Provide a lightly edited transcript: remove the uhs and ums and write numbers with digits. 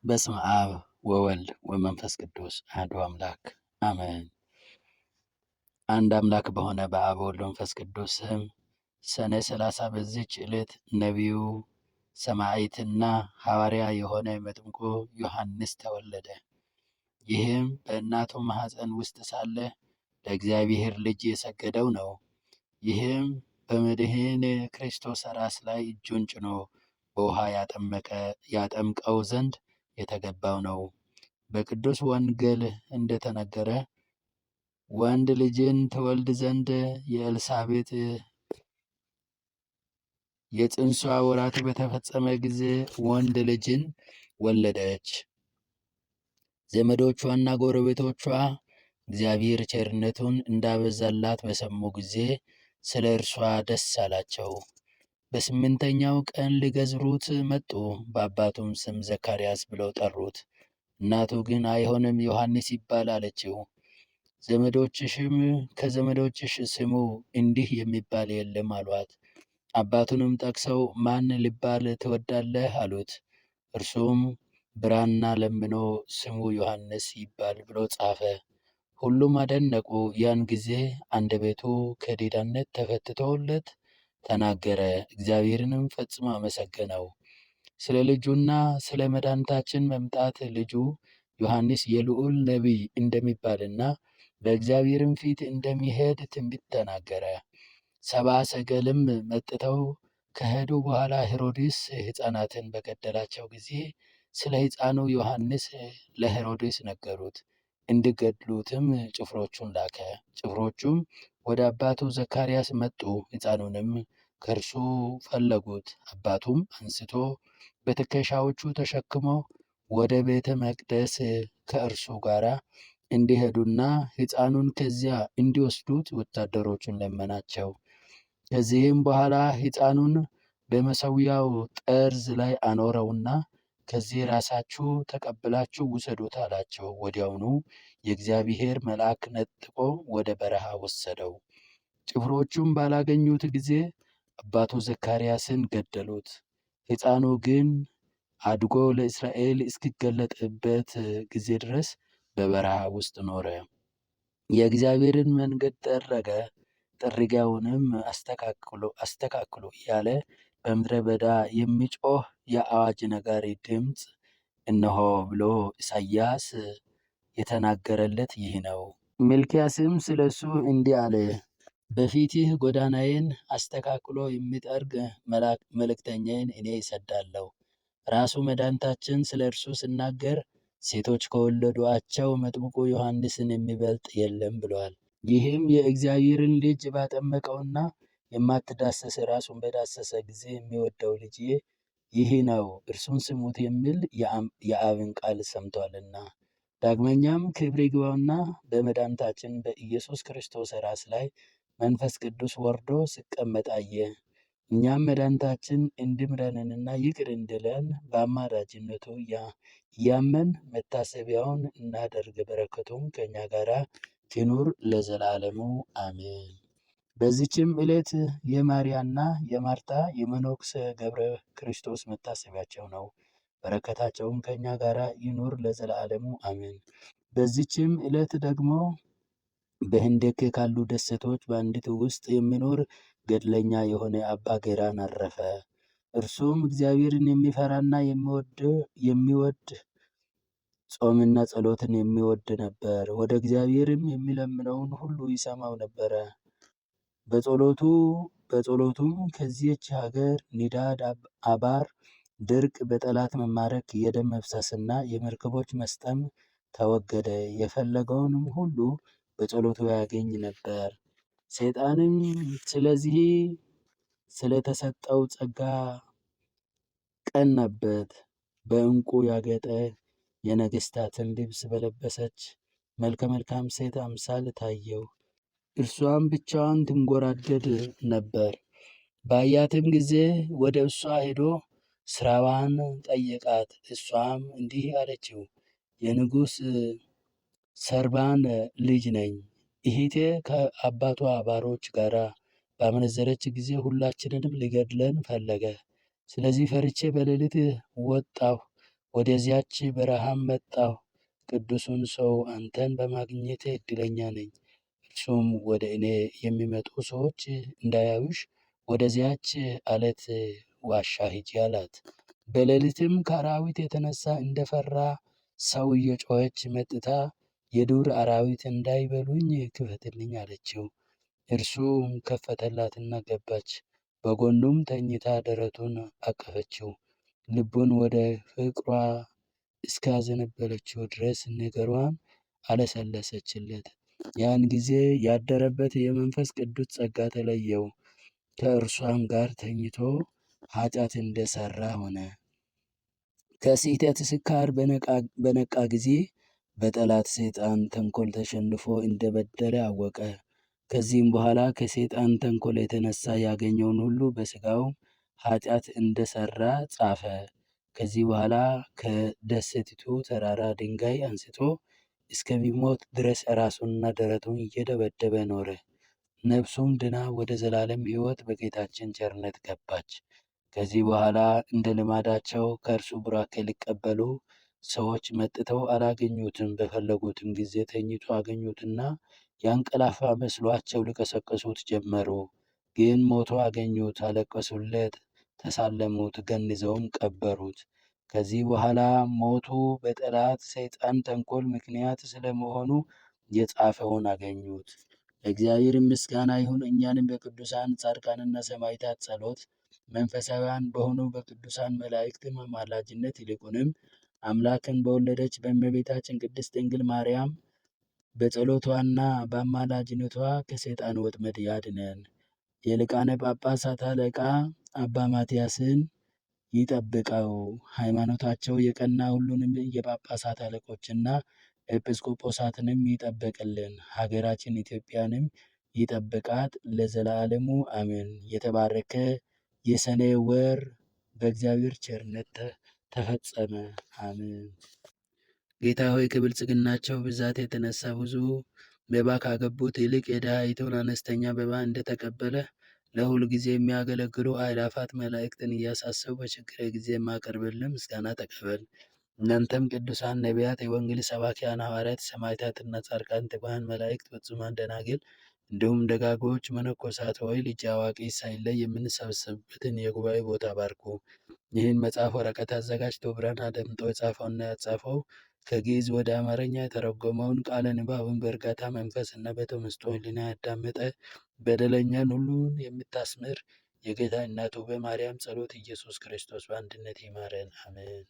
በስመ አብ ወወልድ ወመንፈስ ቅዱስ አሐዱ አምላክ አሜን። አንድ አምላክ በሆነ በአብ ወልድ መንፈስ ቅዱስ ስም ሰኔ 30 በዚች ዕለት ነቢዩ ሰማዕትና ሐዋርያ የሆነ መጥምቁ ዮሐንስ ተወለደ። ይህም በእናቱ ማኅፀን ውስጥ ሳለ ለእግዚአብሔር ልጅ የሰገደው ነው። ይህም በመድኃኔ ክርስቶስ ራስ ላይ እጁን ጭኖ በውሃ ያጠምቀው ዘንድ የተገባው ነው። በቅዱስ ወንጌል እንደተነገረ ወንድ ልጅን ትወልድ ዘንድ የኤልሳቤጥ የፅንሷ ወራት በተፈጸመ ጊዜ ወንድ ልጅን ወለደች። ዘመዶቿና ጎረቤቶቿ እግዚአብሔር ቸርነቱን እንዳበዛላት በሰሙ ጊዜ ስለ እርሷ ደስ አላቸው። በስምንተኛው ቀን ሊገዝሩት መጡ። በአባቱም ስም ዘካርያስ ብለው ጠሩት። እናቱ ግን አይሆንም፣ ዮሐንስ ይባል አለችው። ዘመዶችሽም ከዘመዶችሽ ስሙ እንዲህ የሚባል የለም አሏት። አባቱንም ጠቅሰው ማን ሊባል ትወዳለህ አሉት። እርሱም ብራና ለምኖ ስሙ ዮሐንስ ይባል ብሎ ጻፈ። ሁሉም አደነቁ። ያን ጊዜ አንደበቱ ከዲዳነት ተፈትቶለት ተናገረ። እግዚአብሔርንም ፈጽሞ አመሰገነው። ስለ ልጁና ስለ መድኃኒታችን መምጣት ልጁ ዮሐንስ የልዑል ነቢይ እንደሚባልና በእግዚአብሔርም ፊት እንደሚሄድ ትንቢት ተናገረ። ሰብአ ሰገልም መጥተው ከሄዱ በኋላ ሄሮድስ ሕፃናትን በገደላቸው ጊዜ ስለ ሕፃኑ ዮሐንስ ለሄሮድስ ነገሩት። እንዲገድሉትም ጭፍሮቹን ላከ። ጭፍሮቹም ወደ አባቱ ዘካርያስ መጡ። ሕፃኑንም ከእርሱ ፈለጉት። አባቱም አንስቶ በትከሻዎቹ ተሸክሞ ወደ ቤተ መቅደስ ከእርሱ ጋር እንዲሄዱና ሕፃኑን ከዚያ እንዲወስዱት ወታደሮቹን ለመናቸው። ከዚህም በኋላ ሕፃኑን በመሠዊያው ጠርዝ ላይ አኖረውና ከዚህ ራሳችሁ ተቀብላችሁ ውሰዱት አላቸው። ወዲያውኑ የእግዚአብሔር መልአክ ነጥቆ ወደ በረሃ ወሰደው። ጭፍሮቹም ባላገኙት ጊዜ አባቱ ዘካርያስን ገደሉት። ሕፃኑ ግን አድጎ ለእስራኤል እስኪገለጥበት ጊዜ ድረስ በበረሃ ውስጥ ኖረ። የእግዚአብሔርን መንገድ ጠረገ፣ ጥርጊያውንም አስተካክሎ እያለ በምድረ በዳ የሚጮህ የአዋጅ ነጋሪ ድምፅ እነሆ ብሎ ኢሳይያስ የተናገረለት ይህ ነው። ሚልክያስም ስለ እሱ እንዲህ አለ። በፊትህ ጎዳናዬን አስተካክሎ የሚጠርግ መልእክተኛዬን እኔ እሰዳለሁ። ራሱ መድኃኒታችን ስለ እርሱ ሲናገር ሴቶች ከወለዷቸው መጥምቁ ዮሐንስን የሚበልጥ የለም ብለዋል። ይህም የእግዚአብሔርን ልጅ ባጠመቀውና የማትዳሰስ ራሱን በዳሰሰ ጊዜ የሚወደው ልጅ ይህ ነው፣ እርሱን ስሙት የሚል የአብን ቃል ሰምቷልና። ዳግመኛም ክብር ይግባውና በመድኃኒታችን በኢየሱስ ክርስቶስ ራስ ላይ መንፈስ ቅዱስ ወርዶ ሲቀመጥ አየ። እኛም መድኃኒታችን እንዲምረንና ይቅር እንዲለን በአማላጅነቱ እያመን መታሰቢያውን እናደርግ። በረከቱም ከእኛ ጋር ትኑር ለዘላለሙ አሜን። በዚችም ዕለት የማርያና የማርታ የመነኮስ ገብረ ክርስቶስ መታሰቢያቸው ነው። በረከታቸውም ከእኛ ጋር ይኑር ለዘላለሙ አሜን። በዚችም ዕለት ደግሞ በህንደኬ ካሉ ደሴቶች በአንዲት ውስጥ የሚኖር ገድለኛ የሆነ አባ ጌራን አረፈ። እርሱም እግዚአብሔርን የሚፈራና የሚወድ ጾምና ጸሎትን የሚወድ ነበር። ወደ እግዚአብሔርም የሚለምነውን ሁሉ ይሰማው ነበረ። በጸሎቱም ከዚህች ሀገር ኒዳድ፣ አባር፣ ድርቅ፣ በጠላት መማረክ፣ የደም መፍሰስና የመርከቦች መስጠም ተወገደ። የፈለገውንም ሁሉ በጸሎቱ ያገኝ ነበር። ሰይጣንም ስለዚህ ስለተሰጠው ጸጋ ቀናበት። በዕንቁ ያጌጠ የነገሥታትን ልብስ በለበሰች መልከ መልካም ሴት አምሳል ታየው። እርሷም ብቻዋን ትንጎራደድ ነበር። ባያትም ጊዜ ወደ እሷ ሄዶ ስራዋን ጠየቃት። እሷም እንዲህ አለችው፣ የንጉሥ ሰርባን ልጅ ነኝ። እህቴ ከአባቷ ባሮች ጋር ባመነዘረች ጊዜ ሁላችንንም ሊገድለን ፈለገ። ስለዚህ ፈርቼ በሌሊት ወጣሁ። ወደዚያች በረሃም መጣሁ። ቅዱሱን ሰው አንተን በማግኘቴ እድለኛ ነኝ። እርሱም ወደ እኔ የሚመጡ ሰዎች እንዳያዩሽ ወደዚያች አለት ዋሻ ሂጂ አላት። በሌሊትም ከአራዊት የተነሳ እንደፈራ ሰው እየጮኸች መጥታ የዱር አራዊት እንዳይበሉኝ ክፈትልኝ አለችው። እርሱም ከፈተላትና ገባች። በጎኑም ተኝታ ደረቱን አቀፈችው። ልቡን ወደ ፍቅሯ እስካዘነበለችው ድረስ ነገሯን አለሰለሰችለት። ያን ጊዜ ያደረበት የመንፈስ ቅዱስ ጸጋ ተለየው። ከእርሷም ጋር ተኝቶ ኃጢአት እንደሰራ ሆነ። ከስህተት ስካር በነቃ ጊዜ በጠላት ሰይጣን ተንኮል ተሸንፎ እንደበደለ አወቀ። ከዚህም በኋላ ከሰይጣን ተንኮል የተነሳ ያገኘውን ሁሉ በስጋው ኃጢአት እንደሰራ ጻፈ። ከዚህ በኋላ ከደሴቲቱ ተራራ ድንጋይ አንስቶ እስከሚሞት ድረስ ራሱንና ደረቱን እየደበደበ ኖረ። ነፍሱም ድና ወደ ዘላለም ሕይወት በጌታችን ቸርነት ገባች። ከዚህ በኋላ እንደ ልማዳቸው ከእርሱ ቡራኬ ሊቀበሉ ሰዎች መጥተው አላገኙትም። በፈለጉትም ጊዜ ተኝቶ አገኙትና ያንቀላፋ መስሏቸው ሊቀሰቅሱት ጀመሩ። ግን ሞቶ አገኙት። አለቀሱለት፣ ተሳለሙት፣ ገንዘውም ቀበሩት። ከዚህ በኋላ ሞቱ በጠላት ሰይጣን ተንኮል ምክንያት ስለመሆኑ የጻፈውን አገኙት። ለእግዚአብሔር ምስጋና ይሁን። እኛንም በቅዱሳን ጻድቃንና ሰማዕታት ጸሎት መንፈሳውያን በሆኑ በቅዱሳን መላእክት አማላጅነት ይልቁንም አምላክን በወለደች በእመቤታችን ቅድስት ድንግል ማርያም በጸሎቷና በአማላጅነቷ ከሰይጣን ወጥመድ ያድነን። የሊቃነ ጳጳሳት አለቃ አባ ማትያስን ይጠብቀው። ሃይማኖታቸው የቀና ሁሉንም የጳጳሳት አለቆችና ኤጲስቆጶሳትንም ይጠብቅልን። ሀገራችን ኢትዮጵያንም ይጠብቃት ለዘላለሙ አሜን። የተባረከ የሰኔ ወር በእግዚአብሔር ቸርነት ተፈጸመ። አሜን። ጌታ ሆይ ከብልጽግናቸው ብዛት የተነሳ ብዙ መባ ካገቡት ይልቅ የድሃይቱን አነስተኛ መባ እንደተቀበለ ለሁል ጊዜ የሚያገለግሉ አእላፋት መላእክትን እያሳሰቡ በችግሬ ጊዜ የማቀርብልን ምስጋና ተቀበል። እናንተም ቅዱሳን ነቢያት፣ የወንጌል ሰባኪያን ሐዋርያት፣ ሰማዕታትና ጻድቃን፣ ትጉሃን መላእክት፣ ፍጹማን ደናግል እንዲሁም ደጋጎች መነኮሳት ሆይ ልጅ አዋቂ ሳይለይ የምንሰበሰብበትን የጉባኤ ቦታ ባርኩ። ይህን መጽሐፍ ወረቀት አዘጋጅቶ ብራና ደምጦ የጻፈውና ያጻፈው ከግዕዝ ወደ አማርኛ የተረጎመውን ቃለ ንባብን በእርጋታ መንፈስ እና በተመስጦ ሕሊና ያዳመጠ በደለኛን ሁሉን የምታስምር የጌታ እናቱ በማርያም ጸሎት ኢየሱስ ክርስቶስ በአንድነት ይማረን፣ አሜን።